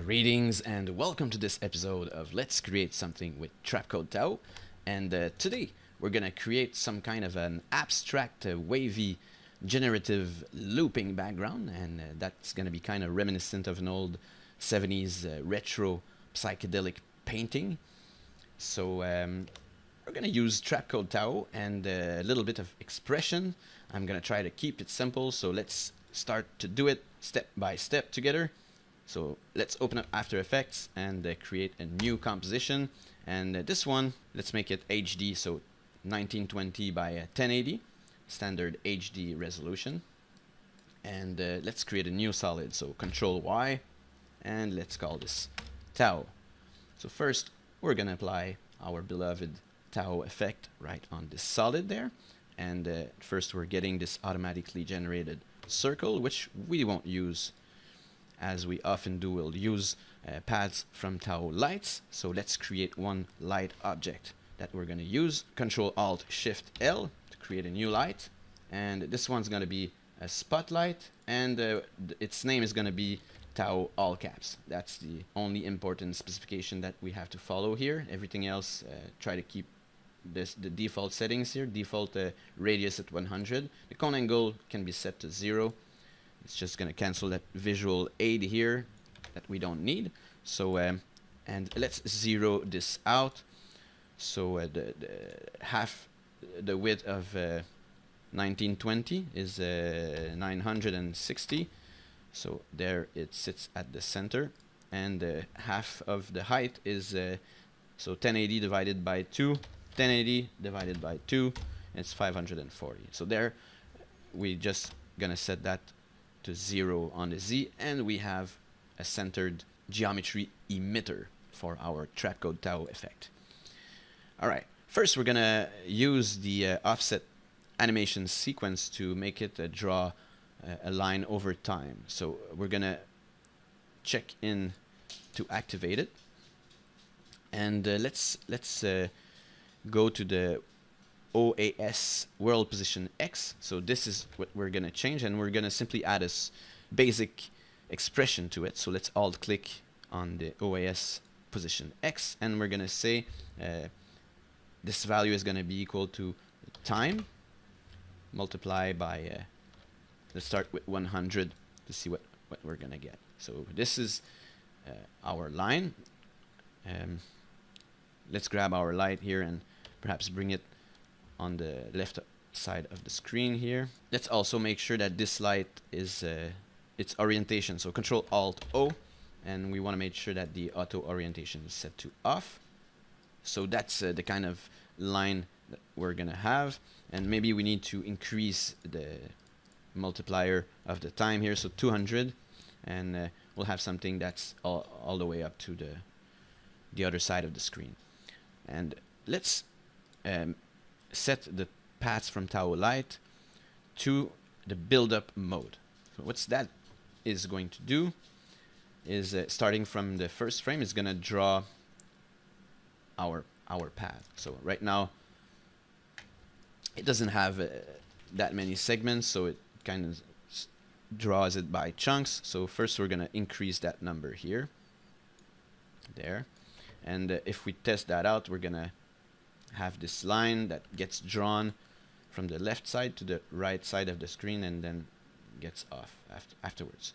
Greetings and welcome to this episode of Let's Create Something with Trapcode TAO. And today we're going to create some kind of an abstract, wavy, generative looping background. And that's going to be kind of reminiscent of an old 70s retro psychedelic painting. So we're going to use Trapcode TAO and a little bit of expression. I'm going to try to keep it simple. So let's start to do it step by step together. So let's open up After Effects and create a new composition. And this one, let's make it HD, so 1920 by 1080, standard HD resolution. And let's create a new solid, so Control Y, and let's call this TAO. So first, we're gonna apply our beloved TAO effect right on this solid there. And first, we're getting this automatically generated circle, which we won't use. As we often do, we'll use paths from TAO lights. So let's create one light object that we're going to use. Control-Alt-Shift-L to create a new light. And this one's going to be a spotlight. And its name is going to be TAO all caps. That's the only important specification that we have to follow here. Everything else, try to keep the default settings here. Default radius at 100. The cone angle can be set to 0. It's just going to cancel that visual aid here that we don't need. So, and let's zero this out. So the half the width of 1920 is 960. So there it sits at the center. And half of the height is so 1080 divided by 2. 1080 divided by 2. It's 540. So there we just going to set that to 0 on the Z, and we have a centered geometry emitter for our Trapcode TAO effect. Alright, first we're gonna use the offset animation sequence to make it draw a line over time. So we're gonna check in to activate it, and let's go to the OAS world position X. So this is what we're gonna change, and we're gonna simply add a basic expression to it. So let's alt click on the OAS position X, and we're gonna say this value is gonna be equal to time multiply by let's start with 100 to see what we're gonna get. So this is our line. Let's grab our light here and perhaps bring it on the left side of the screen here. Let's also make sure that this light is its orientation. So Control-Alt-O, and we want to make sure that the auto orientation is set to off. So that's the kind of line that we're gonna have, and maybe we need to increase the multiplier of the time here, so 200, and we'll have something that's all the way up to the other side of the screen. And let's set the paths from TAO light to the build-up mode. So what's that is going to do is starting from the first frame is going to draw our path. So right now it doesn't have that many segments, so it kind of draws it by chunks. So first we're going to increase that number here, there, and if we test that out, we're going to have this line that gets drawn from the left side to the right side of the screen and then gets off afterwards.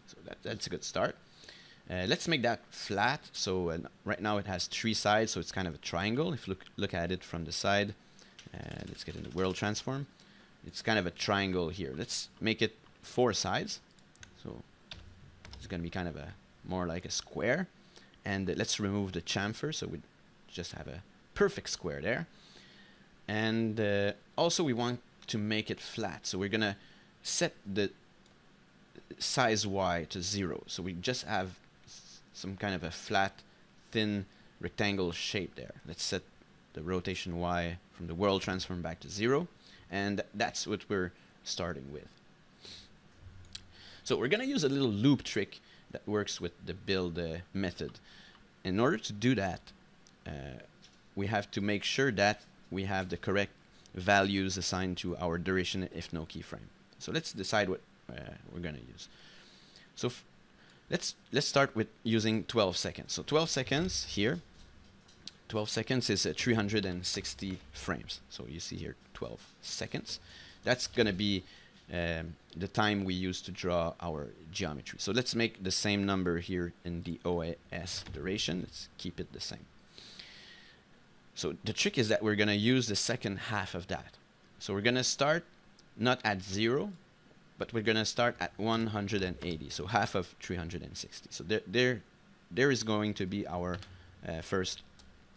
So that's a good start. Let's make that flat. So right now it has 3 sides, so it's kind of a triangle. If you look at it from the side, let's get in the world transform. It's kind of a triangle here. Let's make it 4 sides. So it's going to be kind of more like a square. And let's remove the chamfer, so we just have a perfect square there. And also we want to make it flat, so we're gonna set the size Y to 0, so we just have some kind of a flat thin rectangle shape there. Let's set the rotation Y from the world transform back to 0, and that's what we're starting with. So we're gonna use a little loop trick that works with the build method. In order to do that, we have to make sure that we have the correct values assigned to our duration if no keyframe. So let's decide what we're going to use. So let's start with using 12 seconds. So 12 seconds here. 12 seconds is 360 frames. So you see here 12 seconds. That's going to be the time we use to draw our geometry. So let's make the same number here in the OS duration. Let's keep it the same. So the trick is that we're going to use the second half of that. So we're going to start not at 0, but we're going to start at 180. So half of 360. So there is going to be our first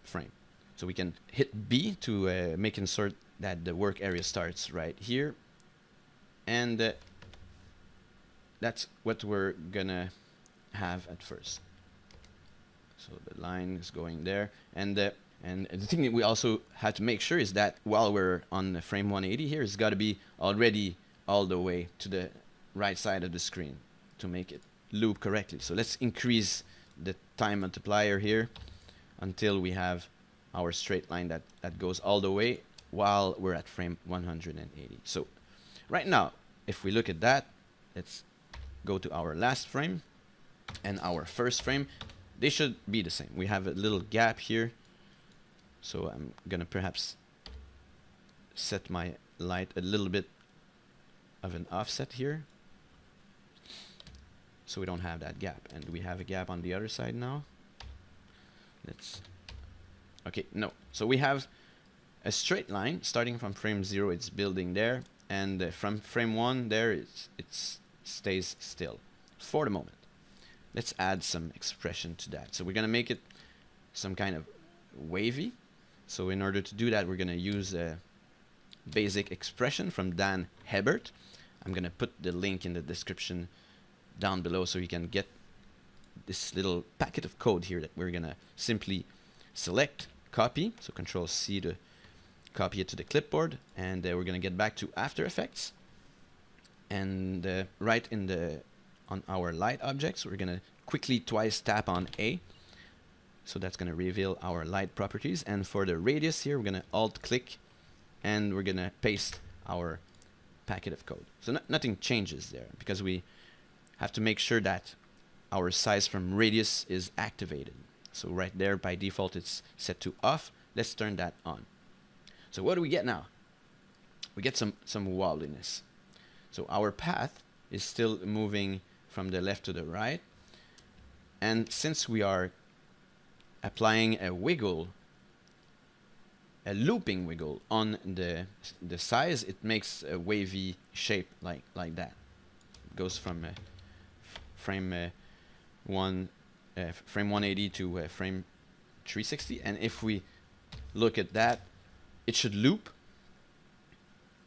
frame. So we can hit B to make insert that the work area starts right here. And that's what we're gonna have at first. So the line is going there, and the thing that we also have to make sure is that while we're on the frame 180 here, it's got to be already all the way to the right side of the screen to make it loop correctly. So let's increase the time multiplier here until we have our straight line that goes all the way while we're at frame 180. So right now, if we look at that, let's go to our last frame and our first frame. They should be the same. We have a little gap here. So I'm gonna perhaps set my light a little bit of an offset here, so we don't have that gap. And we have a gap on the other side now. Okay, no. So we have a straight line starting from frame 0, it's building there, and from frame 1 there it stays still for the moment. Let's add some expression to that. So we're going to make it some kind of wavy. So in order to do that, we're going to use a basic expression from Dan Hebert. I'm going to put the link in the description down below so you can get this little packet of code here that we're going to simply select, copy, so Control C to copy it to the clipboard, and we're going to get back to After Effects, and right on our light objects, we're going to quickly twice tap on A. So that's going to reveal our light properties. And for the radius here, we're going to Alt click and we're going to paste our packet of code. So nothing changes there because we have to make sure that our size from radius is activated. So right there by default it's set to off. Let's turn that on. So what do we get now? We get some wobbliness. So our path is still moving from the left to the right. And since we are applying a wiggle, a looping wiggle on the size, it makes a wavy shape like that. It goes from frame 180 to frame 360, and if we look at that, it should loop.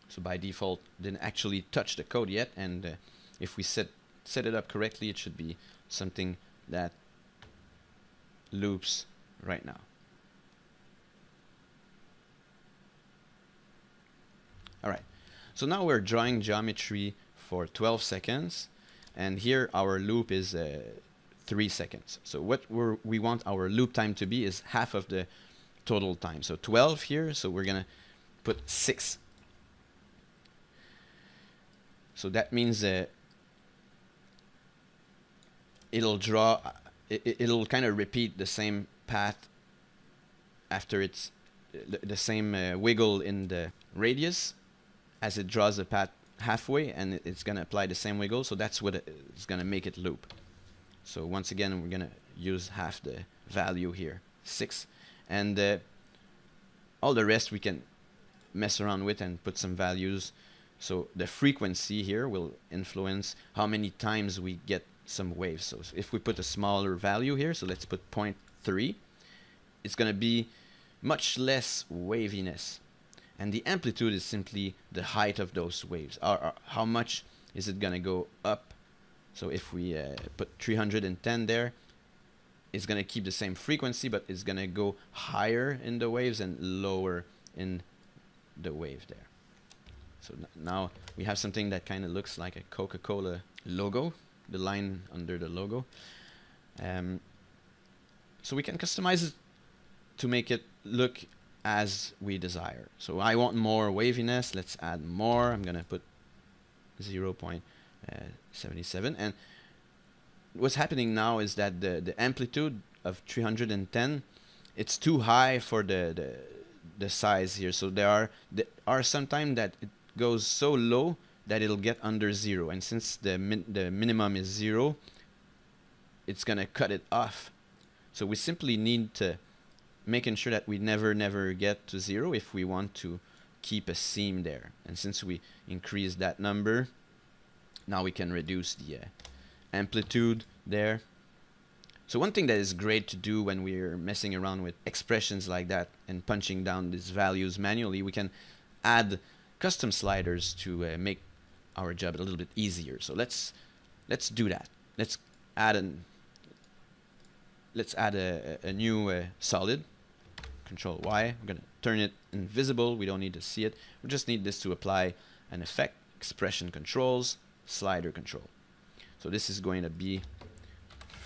So by default, didn't actually touch the code yet, and if we set it up correctly, it should be something that loops right now. Alright, so now we're drawing geometry for 12 seconds, and here our loop is 3 seconds. So what we want our loop time to be is half of the total time. So 12 here, so we're gonna put 6. So that means it'll draw, it'll kind of repeat the same path after it's the same wiggle in the radius as it draws the path halfway, and it's going to apply the same wiggle. So that's what it's going to make it loop. So once again, we're going to use half the value here, 6, and all the rest we can mess around with and put some values. So the frequency here will influence how many times we get some waves. So if we put a smaller value here, so let's put 0.3, it's going to be much less waviness. And the amplitude is simply the height of those waves. How much is it going to go up? So if we put 310 there, it's going to keep the same frequency, but it's going to go higher in the waves and lower in the wave there. So now we have something that kind of looks like a Coca-Cola logo, the line under the logo. So we can customize it to make it look as we desire. So I want more waviness. Let's add more. I'm going to put 0.77. And what's happening now is that the amplitude of 310, it's too high for the size here. So there are sometimes that it goes so low that it'll get under 0, and since the minimum is 0, it's gonna cut it off. So we simply need to making sure that we never get to 0 if we want to keep a seam there. And since we increase that number, now we can reduce the amplitude there. So one thing that is great to do when we're messing around with expressions like that and punching down these values manually, we can add custom sliders to make our job a little bit easier. So let's do that. Let's add a new solid. Control Y. I'm gonna turn it invisible. We don't need to see it. We just need this to apply an effect. Expression controls, slider control. So this is going to be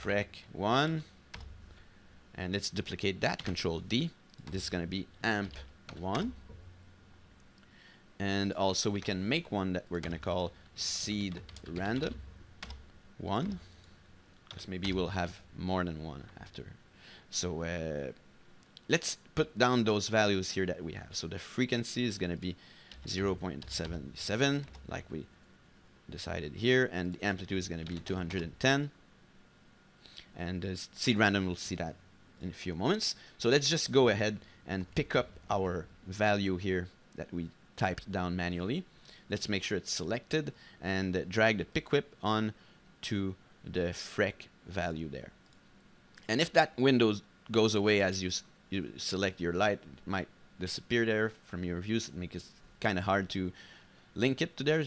Frec1, and let's duplicate that. Control D. This is going to be Amp1, and also we can make one that we're going to call Seed Random 1, because maybe we'll have more than one after. So let's put down those values here that we have. So the frequency is going to be 0.77, like we decided here, and the amplitude is going to be 210. And seed random, we'll see that in a few moments. So let's just go ahead and pick up our value here that we typed down manually. Let's make sure it's selected and drag the pick whip on to the Frec value there. And if that window goes away as you select your light, it might disappear there from your views. It makes it kind of hard to link it to there.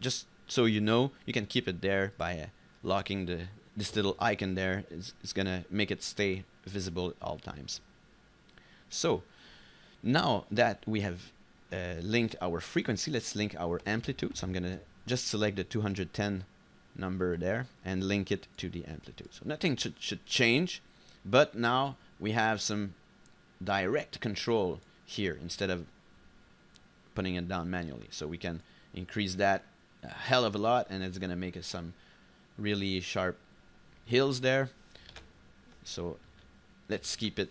Just so you know, you can keep it there by locking this little icon there. It's gonna make it stay visible at all times. So now that we have linked our frequency, let's link our amplitude. So I'm gonna just select the 210 number there and link it to the amplitude. So nothing should change, but now we have some direct control here instead of putting it down manually. So we can increase that a hell of a lot, and it's gonna make us some really sharp hills there. So let's keep it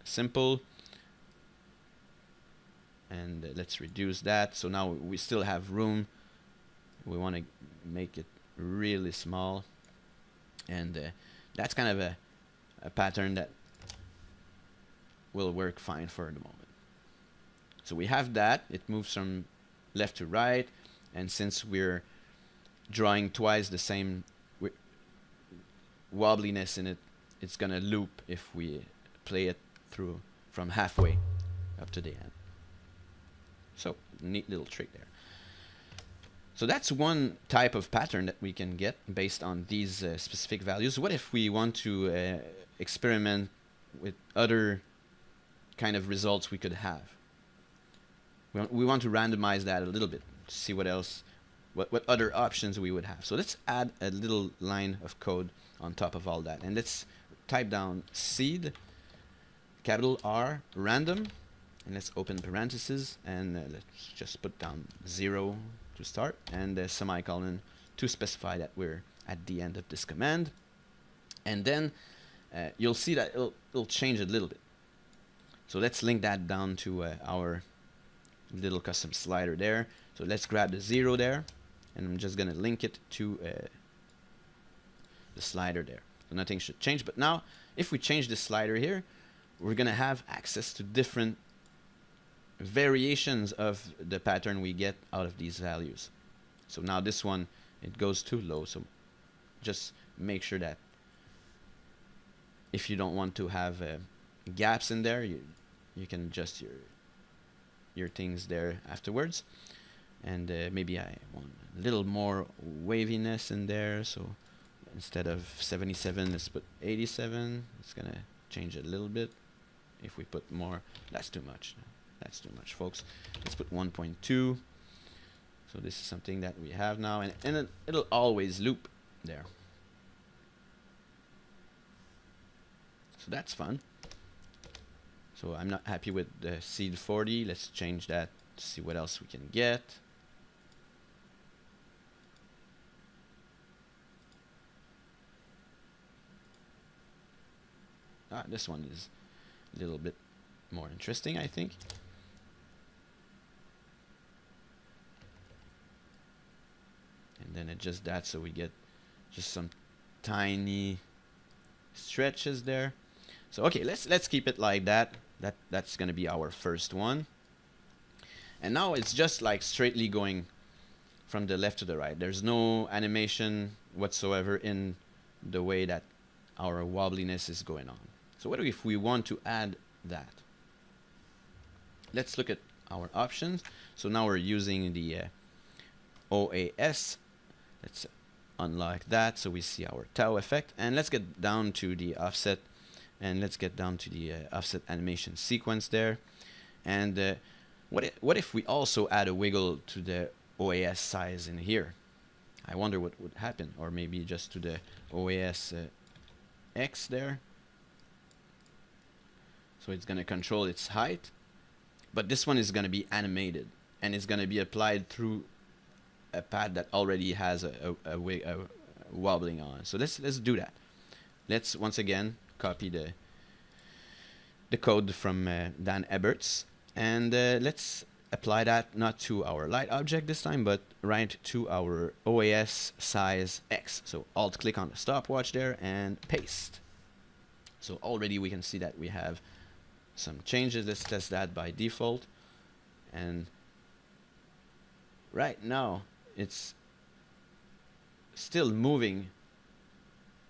simple, and let's reduce that. So now we still have room. We want to make it really small, and that's kind of a pattern that will work fine for the moment. So we have that. It moves from left to right, and since we're drawing twice the same wobbliness in it, it's gonna loop if we play it through from halfway up to the end. So neat little trick there. So that's one type of pattern that we can get based on these specific values. What if we want to experiment with other kind of results we could have? We want to randomize that a little bit to see what else, what other options we would have. So let's add a little line of code on top of all that, and let's type down seed, capital R, random, and let's open parentheses, and let's just put down 0 to start, and a semicolon to specify that we're at the end of this command. And then you'll see that it'll change a little bit. So let's link that down to our little custom slider there. So let's grab the 0 there, and I'm just gonna link it to the slider there. So nothing should change. But now if we change the slider here, we're gonna have access to different variations of the pattern we get out of these values. So now this one, it goes too low, so just make sure that if you don't want to have gaps in there, you can adjust your things there afterwards. And maybe I want a little more waviness in there, so instead of 77, let's put 87. It's gonna change it a little bit. If we put more, that's too much. That's too much, folks. Let's put 1.2. So this is something that we have now, and it'll always loop there. So that's fun. So I'm not happy with the seed 40. Let's change that to see what else we can get. This one is a little bit more interesting, I think. And then adjust that so we get just some tiny stretches there. So okay, let's keep it like that. That's gonna be our first one. And now it's just like straightly going from the left to the right. There's no animation whatsoever in the way that our wobbliness is going on. So what if we want to add that? Let's look at our options. So now we're using the OAS. Let's unlock that so we see our TAO effect. And let's get down to the offset, and let's get down to the offset animation sequence there. And what if we also add a wiggle to the OAS size in here? I wonder what would happen. Or maybe just to the OAS X there. So it's going to control its height. But this one is going to be animated, and it's going to be applied through a pad that already has a wobbling on. So let's do that. Let's once again copy the code from Dan Eberts, and let's apply that not to our light object this time, but right to our OAS size X. So alt click on the stopwatch there and paste. So already we can see that we have some changes. Let's test that by default. And right now it's still moving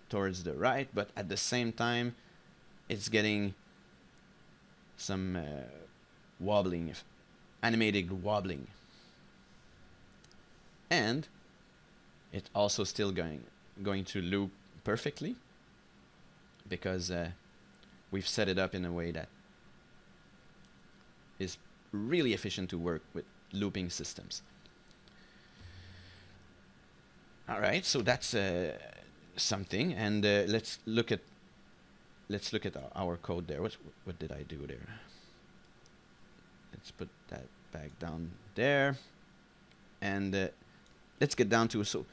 towards the right, but at the same time it's getting some wobbling, animated wobbling, and it's also still going to loop perfectly because we've set it up in a way that is really efficient to work with looping systems. All right, so that's something, and let's look at our code there. What did I do there? Let's put that back down there, and let's get down to, so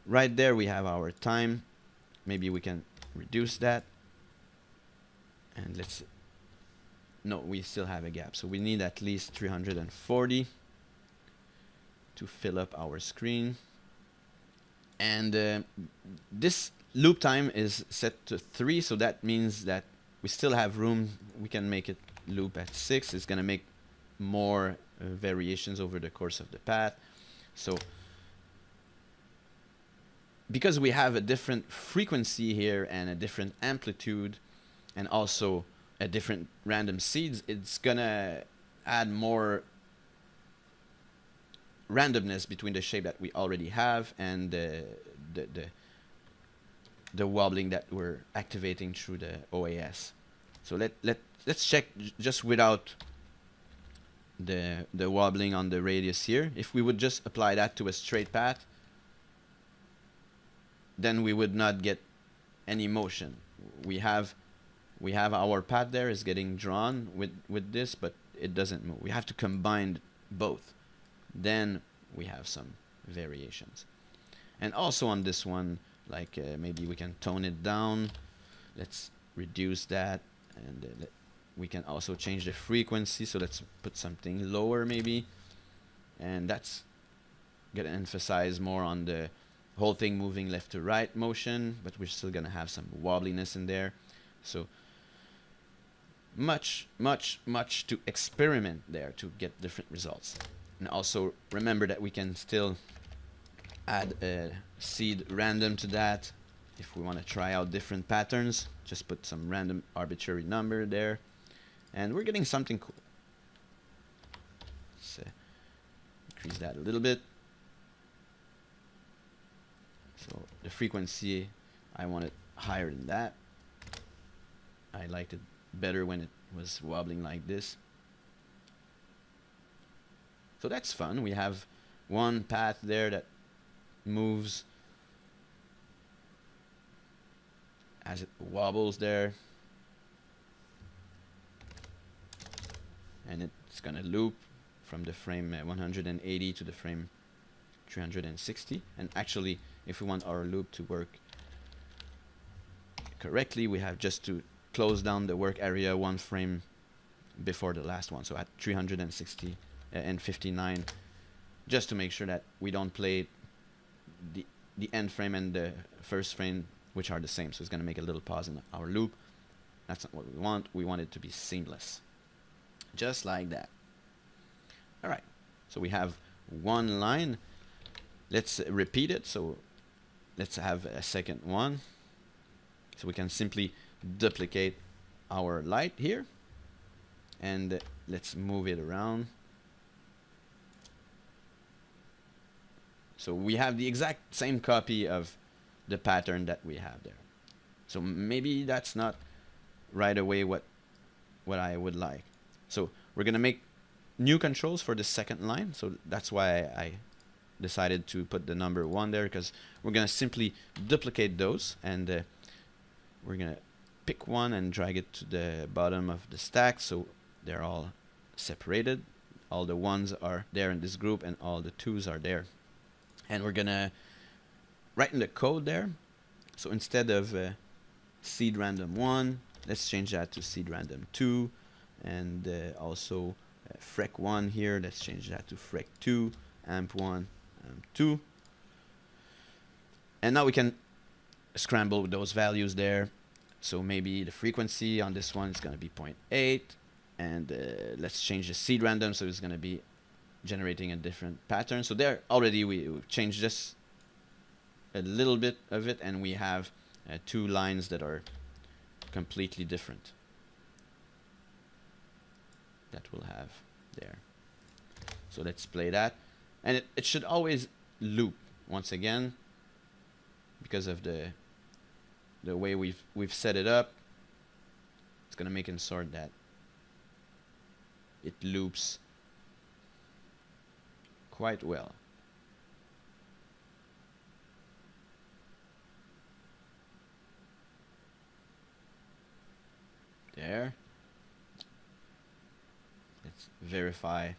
right there we have our time. Maybe we can reduce that, and no, we still have a gap, so we need at least 340 to fill up our screen. And this loop time is set to 3, so that means that we still have room. We can make it loop at 6. It's gonna make more variations over the course of the path. So because we have a different frequency here and a different amplitude and also a different random seeds, it's gonna add more randomness between the shape that we already have and the wobbling that we're activating through the OAS. So let's check just without the wobbling on the radius here. If we would just apply that to a straight path, then we would not get any motion. We have our path there is getting drawn with this, but it doesn't move. We have to combine both. Then we have some variations. And also on this one, like maybe we can tone it down. Let's reduce that, and we can also change the frequency. So let's put something lower maybe, and that's gonna emphasize more on the whole thing moving left to right motion, but we're still gonna have some wobbliness in there. So much to experiment there to get different results. And also remember that we can still add a seed random to that if we want to try out different patterns. Just put some random arbitrary number there, and we're getting something cool. Let's increase that a little bit. So the frequency, I want it higher than that. I liked it better when it was wobbling like this. So that's fun. We have one path there that moves as it wobbles there, and it's gonna loop from the frame 180 to the frame 360. And actually, if we want our loop to work correctly, we have just to close down the work area 1 frame before the last one, so at 360 and 59, just to make sure that we don't play the end frame and the first frame, which are the same. So it's going to make a little pause in our loop. That's not what we want. We want it to be seamless, just like that. All right, so we have one line. Let's repeat it. So let's have a second one. So we can simply duplicate our light here, and let's move it around. So we have the exact same copy of the pattern that we have there. So maybe that's not right away what I would like. So we're gonna make new controls for the second line. So that's why I decided to put the number 1 there, because we're gonna simply duplicate those, and we're gonna pick one and drag it to the bottom of the stack, so they're all separated. All the 1s are there in this group, and all the 2s are there. And we're gonna write in the code there. So instead of seed random 1, let's change that to seed random 2, and also frec 1 here. Let's change that to frec 2, amp 1, amp 2. And now we can scramble with those values there. So maybe the frequency on this one is going to be 0.8, and let's change the seed random, so it's going to be generating a different pattern. So there already we've changed just a little bit of it, and we have 2 lines that are completely different that we'll have there. So let's play that, and it should always loop once again, because of the way we've set it up. It's gonna make it sort that it loops quite well. There. Let's verify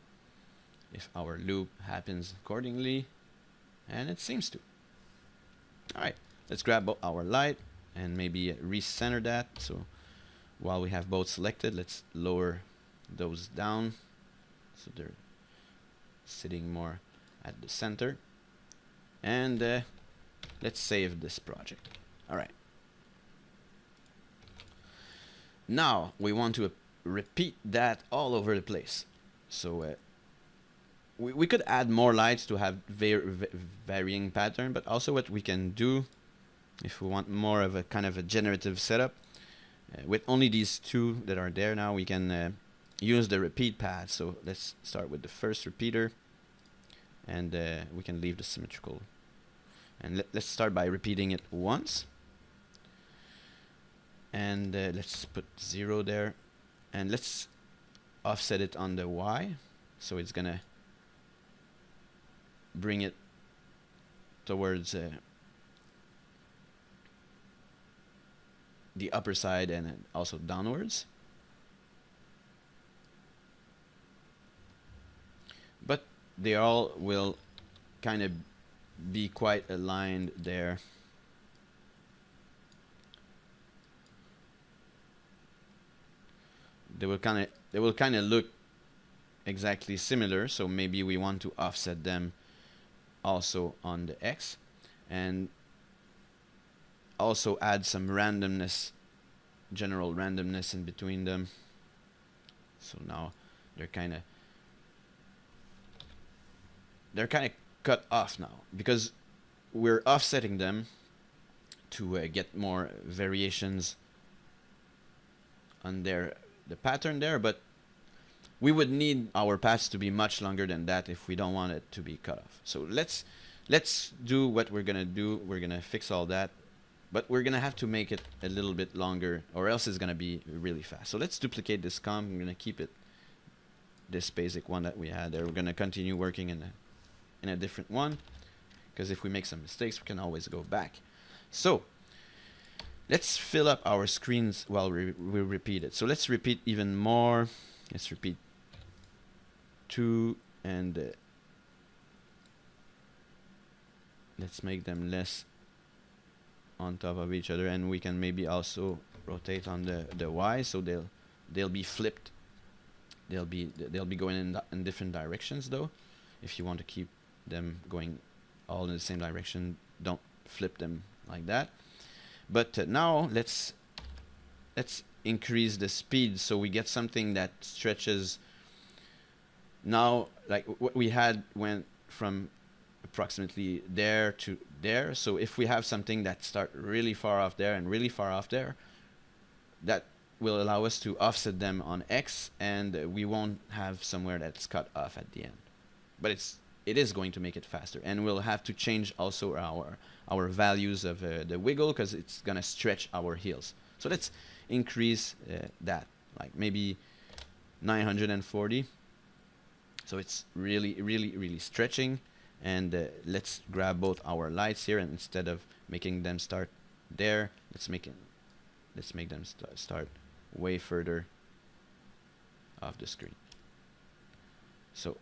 if our loop happens accordingly, and it seems to. All right, let's grab our light and maybe recenter that. So while we have both selected, let's lower those down so they're sitting more at the center, and let's save this project. All right, now we want to repeat that all over the place. So we could add more lights to have varying pattern, but also what we can do, if we want more of a kind of a generative setup, with only these 2 that are there now, we can use the repeat path. So let's start with the first repeater, and we can leave the symmetrical, and let's start by repeating it once, and let's put 0 there, and let's offset it on the Y, so it's gonna bring it towards the upper side, and also downwards. But they all will kind of be quite aligned there. They will kind of look exactly similar, so maybe we want to offset them also on the X, and also add some randomness, general randomness in between them. So now they're kind of cut off now, because we're offsetting them to get more variations on the pattern there, but we would need our paths to be much longer than that if we don't want it to be cut off. So let's do what we're gonna do. We're gonna fix all that, but we're gonna have to make it a little bit longer, or else it's gonna be really fast. So let's duplicate this comp. I'm gonna keep it this basic one that we had there. We're gonna continue working in a different one, because if we make some mistakes, we can always go back. So let's fill up our screens while we repeat it. So let's repeat even more. Let's repeat 2, and let's make them less on top of each other, and we can maybe also rotate on the Y, so they'll be flipped. They'll be going in different directions though. If you want to keep them going all in the same direction, don't flip them like that. But now let's increase the speed so we get something that stretches. Now, like what we had went from approximately there to there. So if we have something that start really far off there and really far off there, that will allow us to offset them on X, and we won't have somewhere that's cut off at the end. But it is going to make it faster, and we'll have to change also our values of the wiggle, because it's gonna stretch our heels. So let's increase that, like maybe 940. So it's really stretching. And let's grab both our lights here, and instead of making them start there, let's make them start way further off the screen. So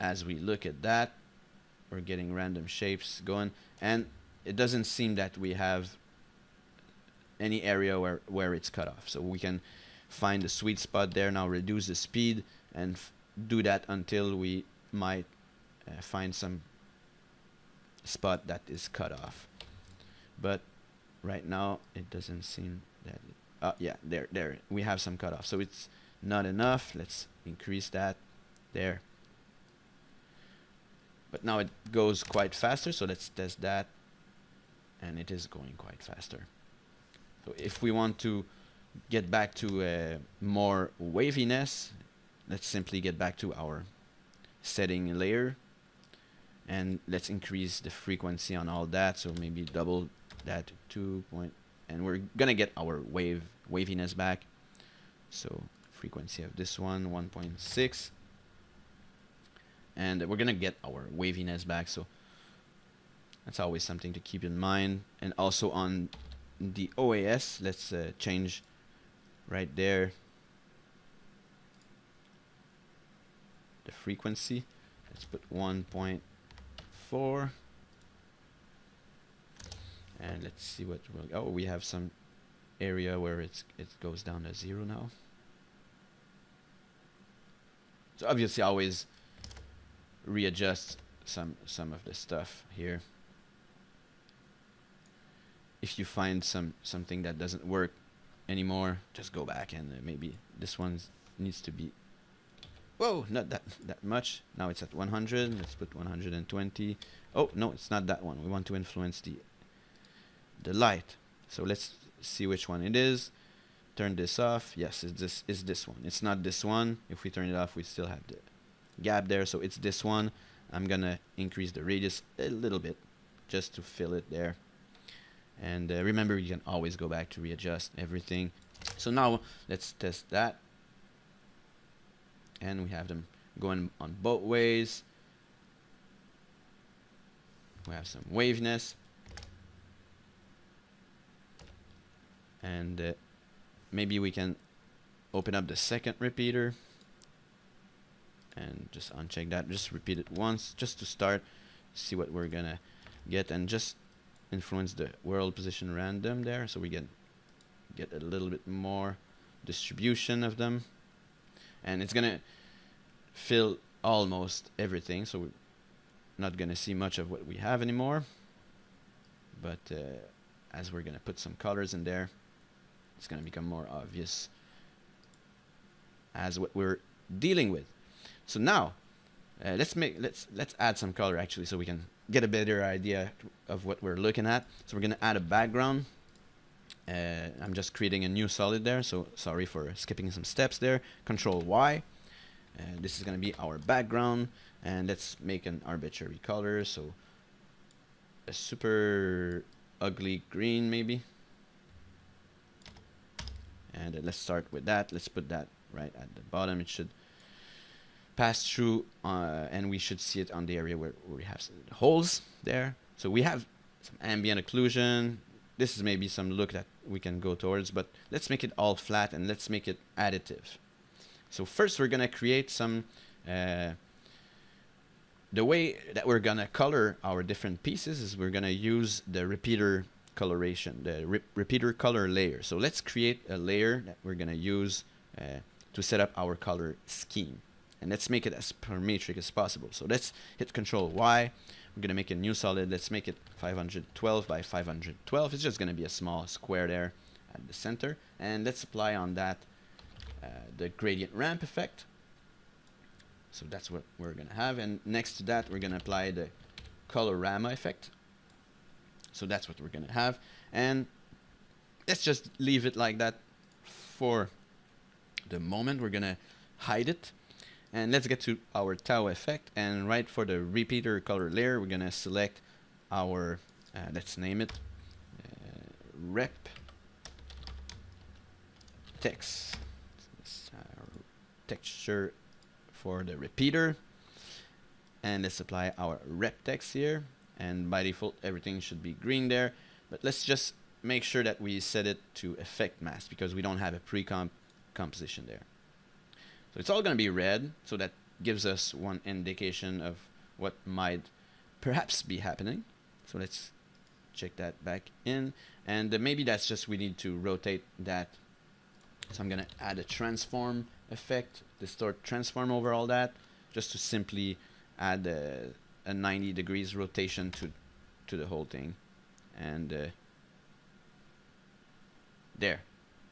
as we look at that, we're getting random shapes going, and it doesn't seem that we have any area where it's cut off. So we can find the sweet spot there. Now reduce the speed and do that until we might find some spot that is cut off. But right now it doesn't seem that yeah, there we have some cutoff, so it's not enough. Let's increase that there. But now it goes quite faster, so let's test that, and it is going quite faster. So if we want to get back to more waviness, let's simply get back to our setting layer, and let's increase the frequency on all that, so maybe double that to 2 and we're gonna get our waviness back. So frequency of this one 1.6, and we're gonna get our waviness back. So that's always something to keep in mind. And also on the OAS, let's change right there the frequency. Let's put 1.4, and let's see what we'll. Oh, we have some area where it goes down to 0 now. So obviously, always readjust some of the stuff here. If you find something that doesn't work anymore, just go back and maybe this one needs to be. Whoa, not that much. Now it's at 100. Let's put 120. Oh no, it's not that one. We want to influence the light. So let's see which one it is. Turn this off. Yes, it's this one. It's not this one. If we turn it off, we still have the gap there. So it's this one. I'm gonna increase the radius a little bit just to fill it there. And remember, you can always go back to readjust everything. So now let's test that. And we have them going on both ways. We have some waviness. And maybe we can open up the second repeater and just uncheck that. Just repeat it once just to start, see what we're gonna get, and just influence the world position random there, so we get a little bit more distribution of them. And it's gonna fill almost everything, so we're not gonna see much of what we have anymore. But as we're gonna put some colors in there, it's gonna become more obvious as what we're dealing with. So now let's add some color actually, so we can get a better idea of what we're looking at. So we're gonna add a background. I'm just creating a new solid there, so sorry for skipping some steps there. Control Y. This is gonna be our background, and let's make an arbitrary color, so a super ugly green maybe. And let's start with that. Let's put that right at the bottom. It should pass through, and we should see it on the area where we have some holes there. So we have some ambient occlusion. This is maybe some look that we can go towards, but let's make it all flat and let's make it additive. So first we're gonna create some, the way that we're gonna color our different pieces is we're gonna use the repeater coloration, the repeater color layer. So let's create a layer that we're gonna use to set up our color scheme, and let's make it as parametric as possible. So let's hit Control Y. We're gonna make a new solid. Let's make it 512 by 512. It's just gonna be a small square there at the center, and let's apply on that the gradient ramp effect. So that's what we're gonna have, and next to that we're gonna apply the colorama effect. So that's what we're gonna have, and let's just leave it like that for the moment. We're gonna hide it, and let's get to our TAO effect, and right for the repeater color layer we're gonna select our let's name it rep text. This, texture for the repeater, and let's apply our rep text here, and by default everything should be green there, but let's just make sure that we set it to effect mask because we don't have a pre-composition there. So it's all going to be red, so that gives us one indication of what might perhaps be happening. So let's check that back in, and maybe that's just we need to rotate that. So I'm going to add a transform effect, distort transform over all that, just to simply add a 90 degrees rotation to the whole thing, and there,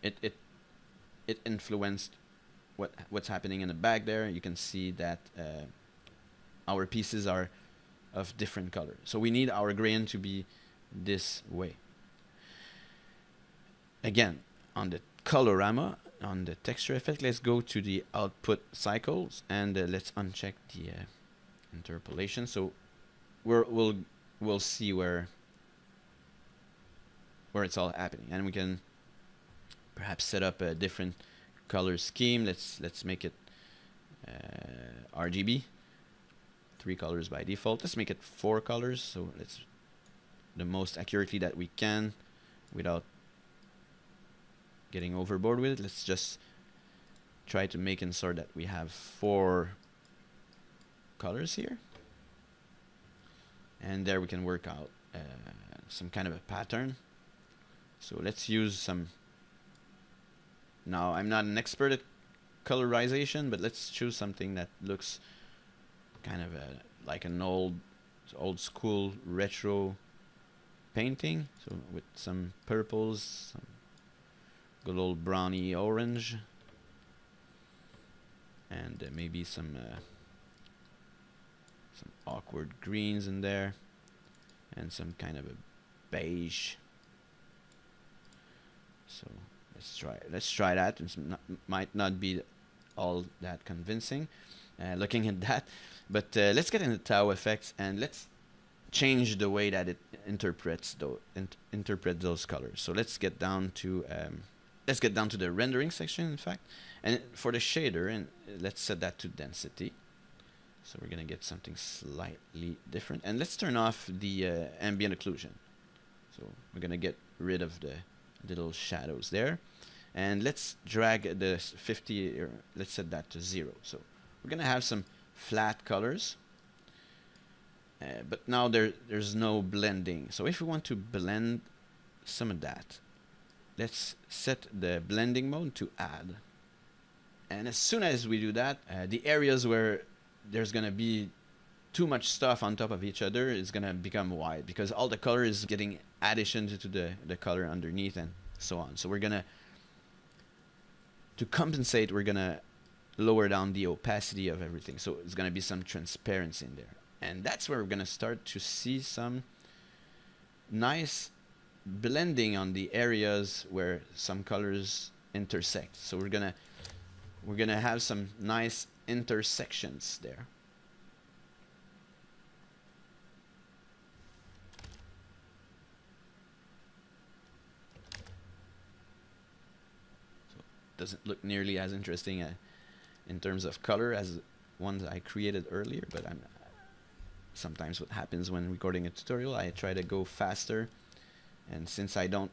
it influenced what's happening in the back there. You can see that our pieces are of different color, so we need our gradient to be this way. Again, on the colorama, on the texture effect, let's go to the output cycles, and let's uncheck the interpolation. So we'll see where it's all happening, and we can perhaps set up a different color scheme. Let's make it RGB, 3 colors by default. Let's make it 4 colors, so let's the most accurately that we can without getting overboard with it. Let's just try to make ensure that we have 4 colors here, and there we can work out some kind of a pattern. So let's use some. Now I'm not an expert at colorization, but let's choose something that looks kind of like an old school retro painting. So with some purples, some good old browny orange, and maybe some awkward greens in there, and some kind of a beige. So let's try that. It might not be all that convincing looking at that, but let's get into TAO effects, and let's change the way that it interprets those colors. So let's get down to the rendering section, in fact, and for the shader, and let's set that to density. So we're gonna get something slightly different, and let's turn off the ambient occlusion. So we're gonna get rid of the little shadows there, and let's drag the 50, or let's set that to 0. So we're gonna have some flat colors, but now there's no blending. So if we want to blend some of that, let's set the blending mode to add, and as soon as we do that, the areas where there's gonna be too much stuff on top of each other is gonna become white, because all the color is getting addition to the color underneath, and so on. So we're gonna, to compensate, we're gonna lower down the opacity of everything, so it's gonna be some transparency in there, and that's where we're gonna start to see some nice blending on the areas where some colors intersect. So we're gonna have some nice intersections there. So it doesn't look nearly as interesting in terms of color as ones I created earlier, but sometimes what happens when recording a tutorial, I try to go faster, and since I don't,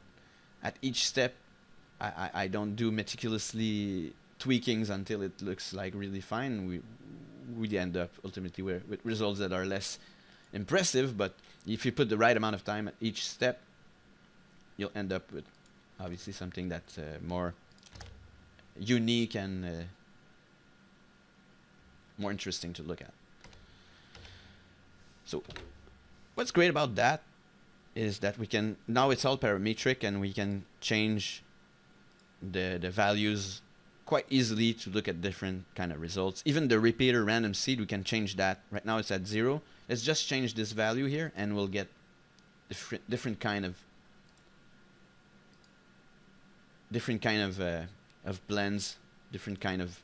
at each step, I don't do meticulously tweakings until it looks like really fine, we end up ultimately with results that are less impressive. But if you put the right amount of time at each step, you'll end up with obviously something that's more unique and more interesting to look at. So what's great about that is that we can, now it's all parametric, and we can change the values quite easily to look at different kind of results. Even the repeater random seed, we can change that. Right now it's at 0. Let's just change this value here, and we'll get different kind of blends, different kind of,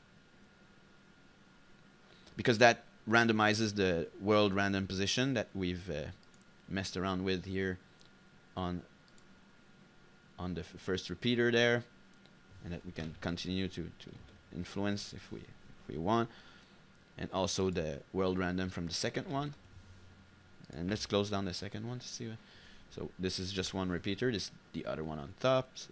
because that randomizes the world random position that we've messed around with here on the first repeater there, and that we can continue to influence if we want, and also the world random from the second one. And let's close down the second one to see. So this is just one repeater. This the other one on top. So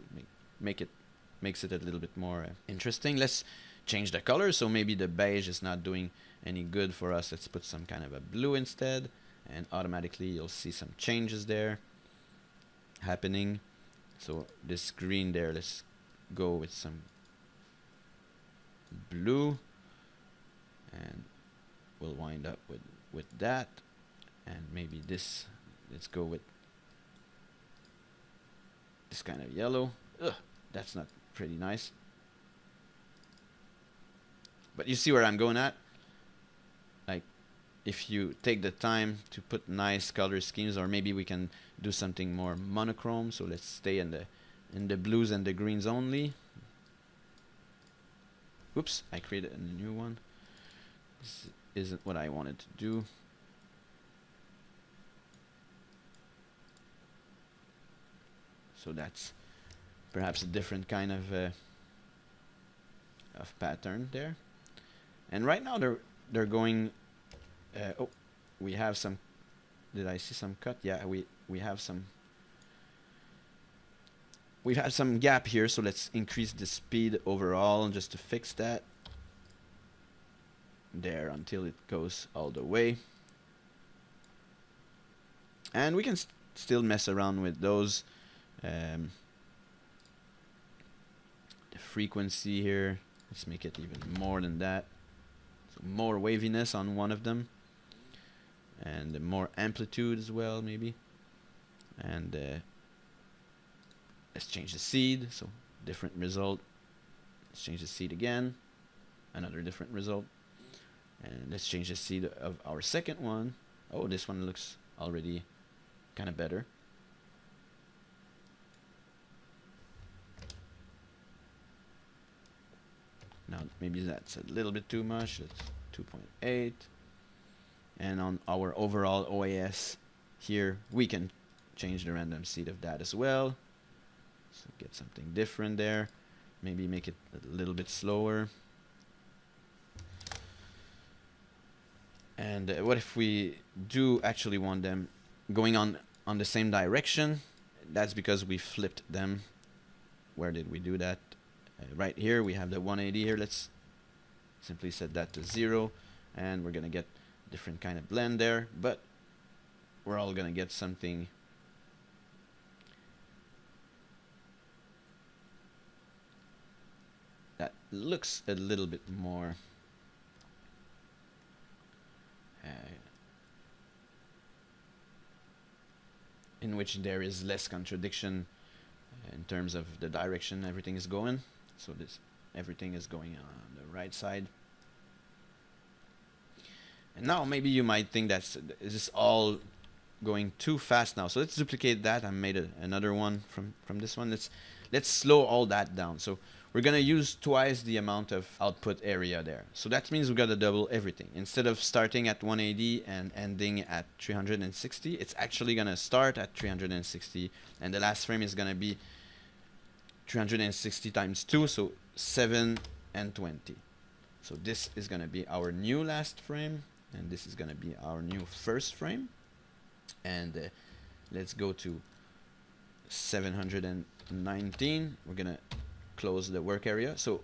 makes it a little bit more interesting. Let's change the color. So maybe the beige is not doing any good for us. Let's put some kind of a blue instead, and automatically you'll see some changes there happening. So this green there, let's go with some blue, and we'll wind up with that. And maybe this, let's go with this kind of yellow. Ugh, that's not pretty nice. But you see where I'm going at? Like, if you take the time to put nice color schemes, or maybe we can do something more monochrome. So let's stay in the blues and the greens only. Oops, I created a new one. This isn't what I wanted to do. So that's perhaps a different kind of pattern there. And right now they're going. Oh, we have some. Did I see some cut? Yeah, we have some. We've had some gap here, so let's increase the speed overall just to fix that. There, until it goes all the way. And we can still mess around with those. The frequency here, let's make it even more than that. So more waviness on one of them, and more amplitude as well, maybe. And let's change the seed, so different result. Let's change the seed again, another different result. And let's change the seed of our second one. Oh, this one looks already kind of better. Now maybe that's a little bit too much. It's 2.8. And on our overall OAS here, we can change the random seed of that as well. So get something different there. Maybe make it a little bit slower. And what if we do actually want them going on the same direction? That's because we flipped them. Where did we do that? Right here we have the 180 here. Let's simply set that to 0, and we're gonna get different kind of blend there, but we're all gonna get something that looks a little bit more in which there is less contradiction in terms of the direction everything is going. So this everything is going on the right side. And now maybe you might think this is all going too fast now. So let's duplicate that. I made another one from this one. Let's slow all that down. So we're gonna use twice the amount of output area there. So that means we gotta double everything. Instead of starting at 180 and ending at 360, it's actually gonna start at 360, and the last frame is gonna be 360 times 2, so 7 and 20. So this is gonna be our new last frame, and this is gonna be our new first frame. And let's go to 719. We're gonna close the work area. So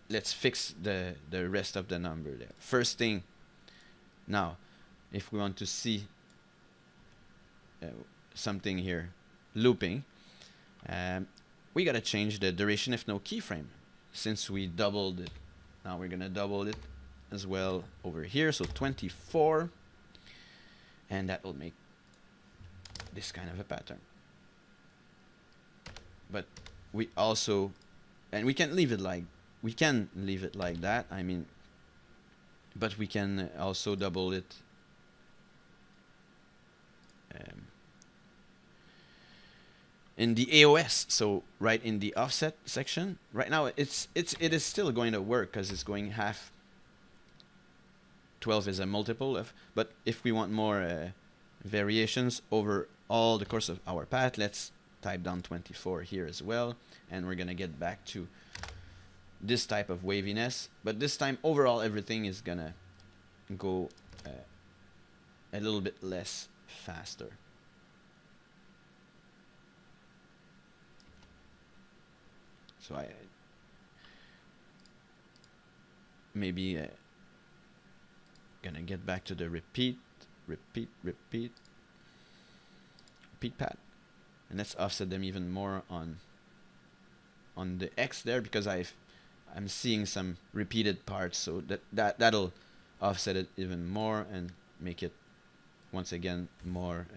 let's fix the rest of the number there. First thing, now if we want to see something here looping, We gotta change the duration if no keyframe. Since we doubled it, now we're gonna double it as well over here, so 24, and that will make this kind of a pattern. But we also, and we can leave it like that, I mean, but we can also double it in the AOS, so right in the offset section. Right now it is still going to work because it's going half. 12 is a multiple of, but if we want more variations over all the course of our path, let's type down 24 here as well, and we're gonna get back to this type of waviness, but this time overall everything is gonna go a little bit less faster. So I maybe gonna get back to the repeat path, and let's offset them even more on the X there, because I'm seeing some repeated parts, so that'll offset it even more and make it once again more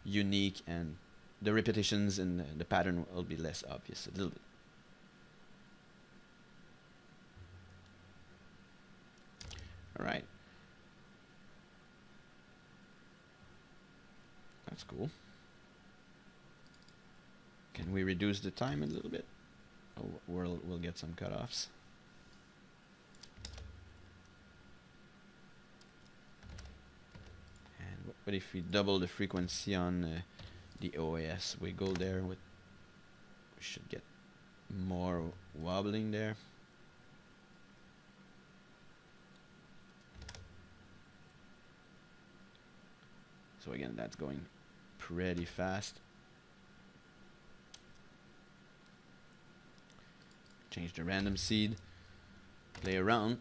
unique, and the repetitions in the pattern will be less obvious a little bit. All right, that's cool. Can we reduce the time a little bit? Oh, we'll get some cutoffs. And what if we double the frequency on the OAS wiggle there? We should get more wobbling there. So again, that's going pretty fast. Change the random seed, play around,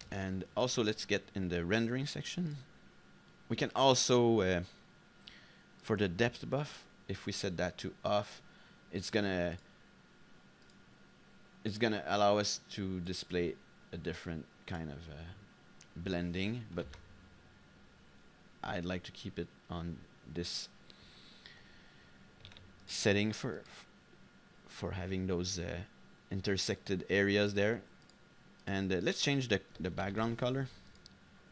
and also let's get in the rendering section. We can also for the depth buff, if we set that to off, it's gonna allow us to display a different kind of blending, but I'd like to keep it on this setting for having those intersected areas there. And let's change the background color.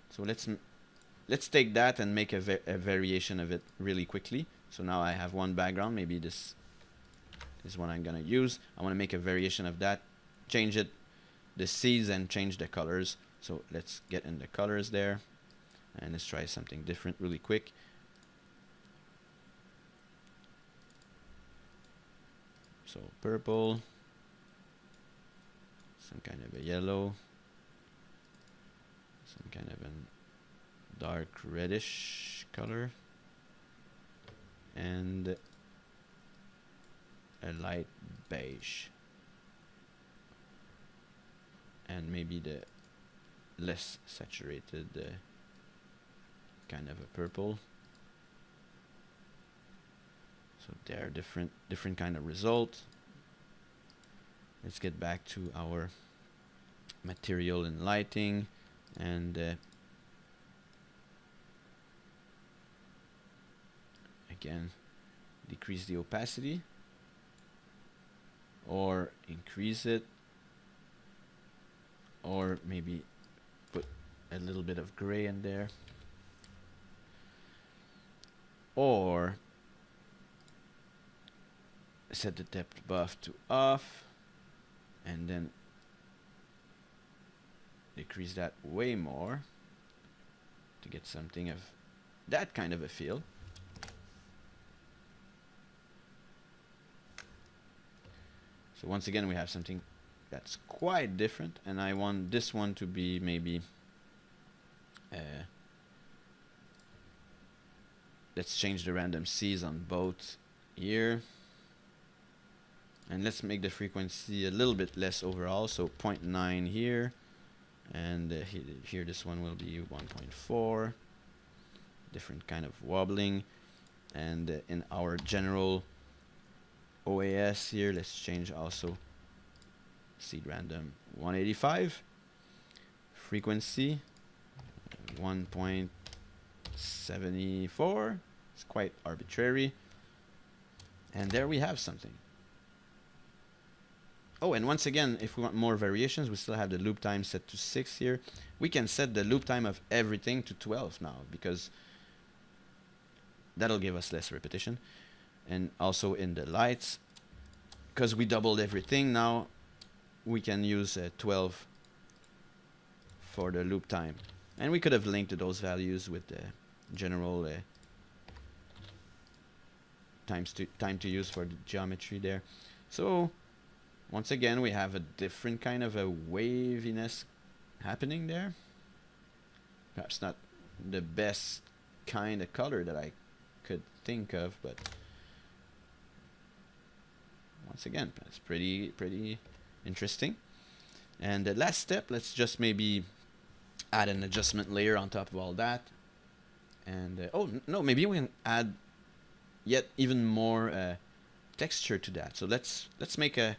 So let's take that and make a variation of it really quickly. So now I have one background, maybe this is what I'm gonna use. I want to make a variation of that, change it, the seeds, and change the colors. So let's get in the colors there, and let's try something different really quick. So purple, some kind of a yellow, some kind of a dark reddish color, and a light beige, and maybe the less saturated kind of a purple. So there are different kind of result. Let's get back to our material and lighting, and again decrease the opacity or increase it, or maybe put a little bit of gray in there, or set the depth buff to off and then decrease that way more to get something of that kind of a feel. So once again we have something that's quite different, and I want this one to be maybe let's change the random C's on both here, and let's make the frequency a little bit less overall, so 0.9 here, and here this one will be 1.4, different kind of wobbling. And in our general OAS here, let's change also seed random 185, frequency 1.74. It's quite arbitrary, and there we have something. Oh, and once again, if we want more variations, we still have the loop time set to 6 here. We can set the loop time of everything to 12 now, because that'll give us less repetition. And also in the lights, because we doubled everything, now we can use 12 for the loop time. And we could have linked to those values with the general time to use for the geometry there. So once again, we have a different kind of a waviness happening there. Perhaps not the best kind of color that I could think of, but once again, it's pretty interesting. And the last step, let's just maybe add an adjustment layer on top of all that. And oh no, maybe we can add yet even more texture to that. So let's make a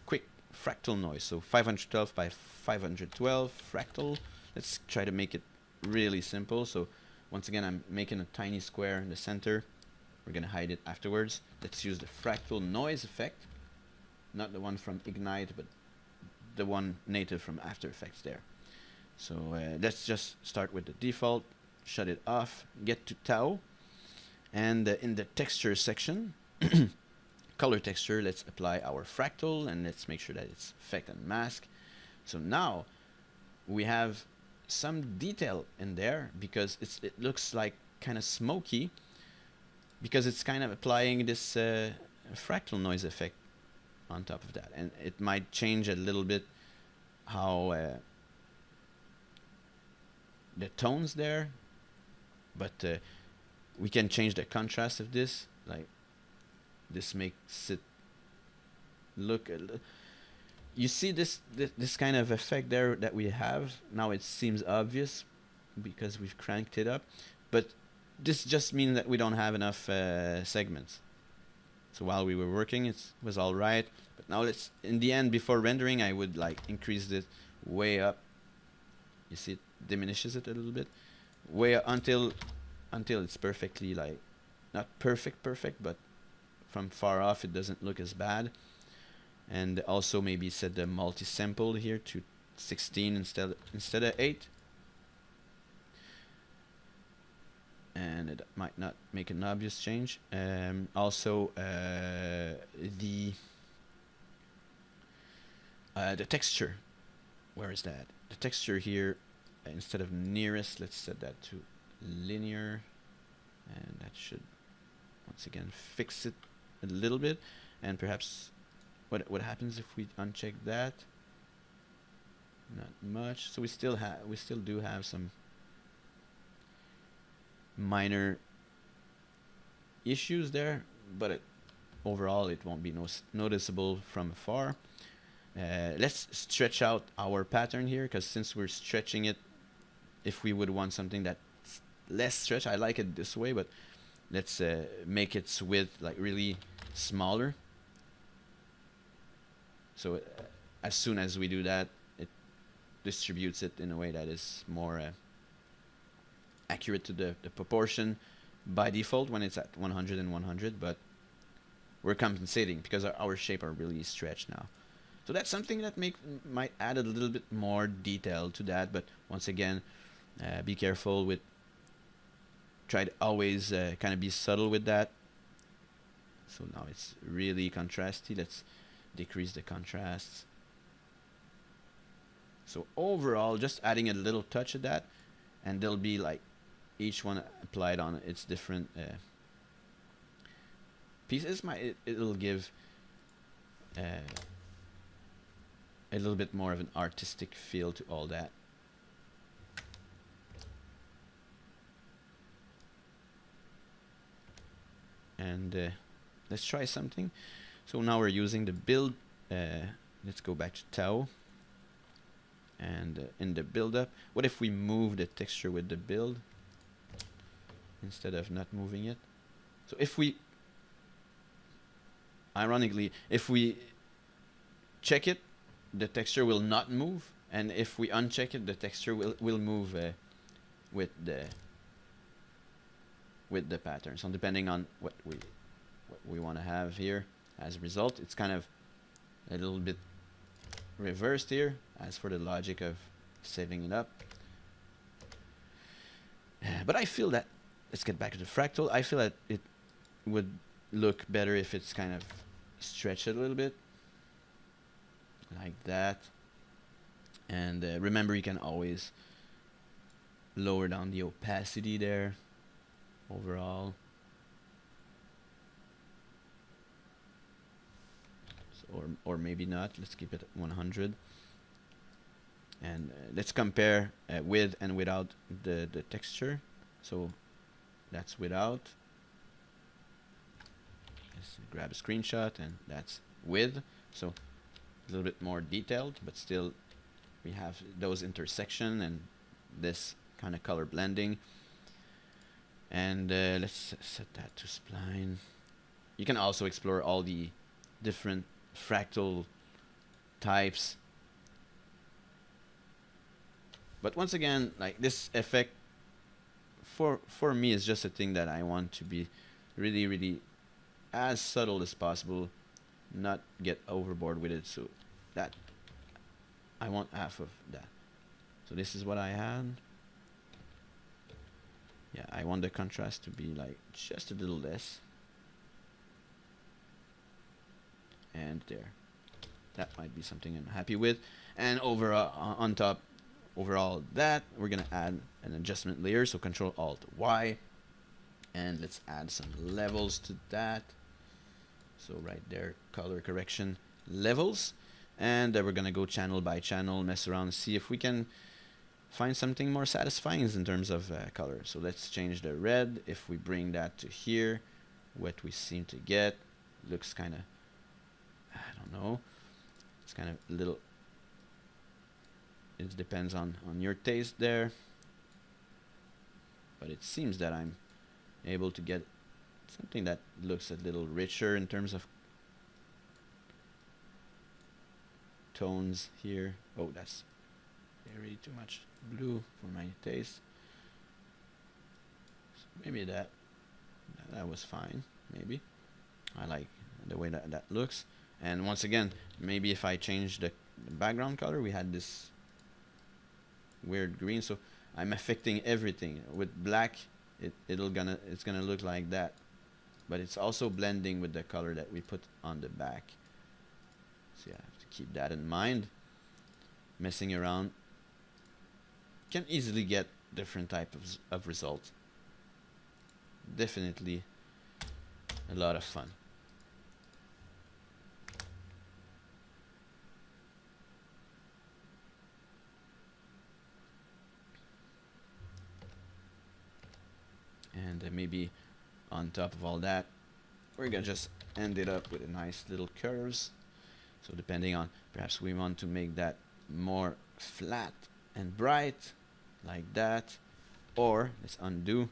quick fractal noise. So 512 by 512 fractal. Let's try to make it really simple. So once again, I'm making a tiny square in the center. We're gonna hide it afterwards. Let's use the fractal noise effect, not the one from Ignite, but the one native from After Effects there. So let's just start with the default, shut it off, get to TAO, and in the texture section, color texture, let's apply our fractal, and let's make sure that it's effect and mask. So now we have some detail in there, because it looks like kind of smoky, because it's kind of applying this fractal noise effect on top of that, and it might change a little bit how the tones there, but we can change the contrast of this. Like this makes it look you see this kind of effect there that we have now. It seems obvious because we've cranked it up, but this just means that we don't have enough segments. So while we were working, it was all right, but now let's, in the end, before rendering, I would like increase this way up. You see, it diminishes it a little bit, way up until it's perfectly, like, not perfect, but from far off it doesn't look as bad. And also maybe set the multi-sample here to 16 instead of 8. And it might not make an obvious change. Also, the texture. Where is that? The texture here, instead of nearest, let's set that to linear, and that should once again fix it a little bit. And perhaps what happens if we uncheck that? Not much. So we still do have some minor issues there, but overall it won't be noticeable from afar. Let's stretch out our pattern here, because since we're stretching it, if we would want something that's less stretch, I like it this way, but let's make its width like really smaller. So as soon as we do that, it distributes it in a way that is more accurate to the proportion by default when it's at 100 and 100, but we're compensating because our shape are really stretched now. So that's something that might add a little bit more detail to that, but once again, be careful with, try to always kind of be subtle with that. So now it's really contrasty. Let's decrease the contrasts. So overall, just adding a little touch of that, and there'll be like each one applied on its different pieces. It'll give a little bit more of an artistic feel to all that. And let's try something. So now we're using the build. Let's go back to TAO. And in the build up, what if we move the texture with the build? instead of not moving it. So if we, ironically, if we check it, the texture will not move, and if we uncheck it, the texture will move with the pattern. So depending on what we want to have here as a result, it's kind of a little bit reversed here as for the logic of setting it up. But I feel that, let's get back to the fractal, I feel that it would look better if it's kind of stretched a little bit like that. And remember, you can always lower down the opacity there overall. So, or maybe not. Let's keep it at 100. And let's compare with and without the texture. So that's without. Let's grab a screenshot, and that's with. So a little bit more detailed, but still we have those intersection and this kind of color blending. And let's set that to spline. You can also explore all the different fractal types. But once again, like this effect, for me, is just a thing that I want to be really, really as subtle as possible, not get overboard with it. So that I want half of that. So this is what I had. Yeah, I want the contrast to be like just a little less. And there. That might be something I'm happy with. And overall, on top, overall that, we're gonna add an adjustment layer. So Control Alt Y. And let's add some levels to that. So right there, color correction levels. And we're gonna go channel by channel, mess around, see if we can find something more satisfying in terms of color. So let's change the red. If we bring that to here, what we seem to get looks kind of, I don't know, it's kind of a little, it depends on your taste there, but it seems that I'm able to get something that looks a little richer in terms of tones here. Oh, that's very too much blue for my taste. So maybe that was fine. Maybe I like the way that looks. And once again, maybe if I change the background color, we had this weird green, so I'm affecting everything. With black, it's gonna look like that, but it's also blending with the color that we put on the back. So yeah, I have to keep that in mind. Messing around can easily get different types of results. Definitely a lot of fun. And maybe on top of all that, we're gonna just end it up with a nice little curves. So depending on, perhaps we want to make that more flat and bright like that, or let's undo,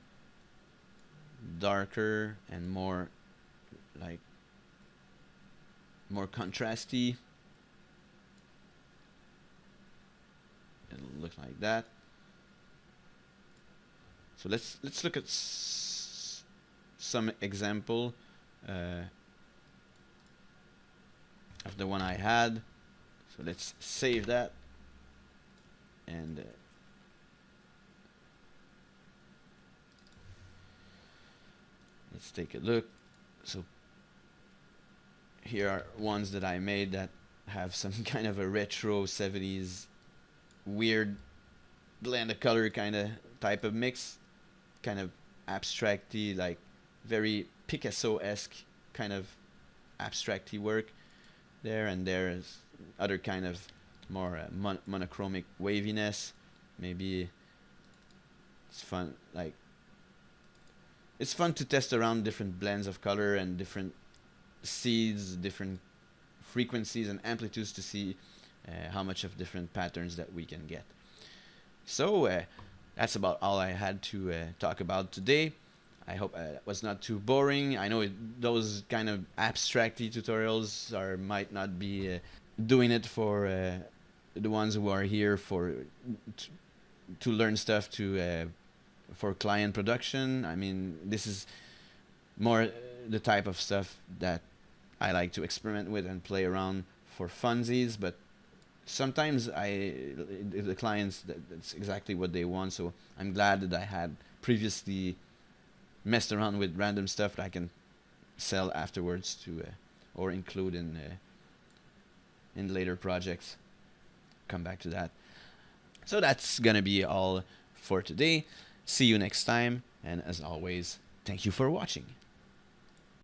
darker and more like more contrasty. It'll look like that. So let's look at some example of the one I had. So let's save that, and let's take a look. So here are ones that I made that have some kind of a retro 70s weird blend of color kind of type of mix, kind of abstracty, like very Picasso-esque kind of abstracty work there. And there's other kind of more monochromic waviness. Maybe it's fun, like it's fun to test around different blends of color and different seeds, different frequencies and amplitudes to see how much of different patterns that we can get. So that's about all I had to talk about today. I hope it was not too boring. I know those kind of abstracty tutorials might not be doing it for the ones who are here to learn stuff for client production. I mean, this is more the type of stuff that I like to experiment with and play around for funsies, but sometimes the clients, that's exactly what they want. So I'm glad that I had previously messed around with random stuff that I can sell afterwards to or include in later projects. Come back to that. So that's gonna be all for today. See you next time, and as always, thank you for watching.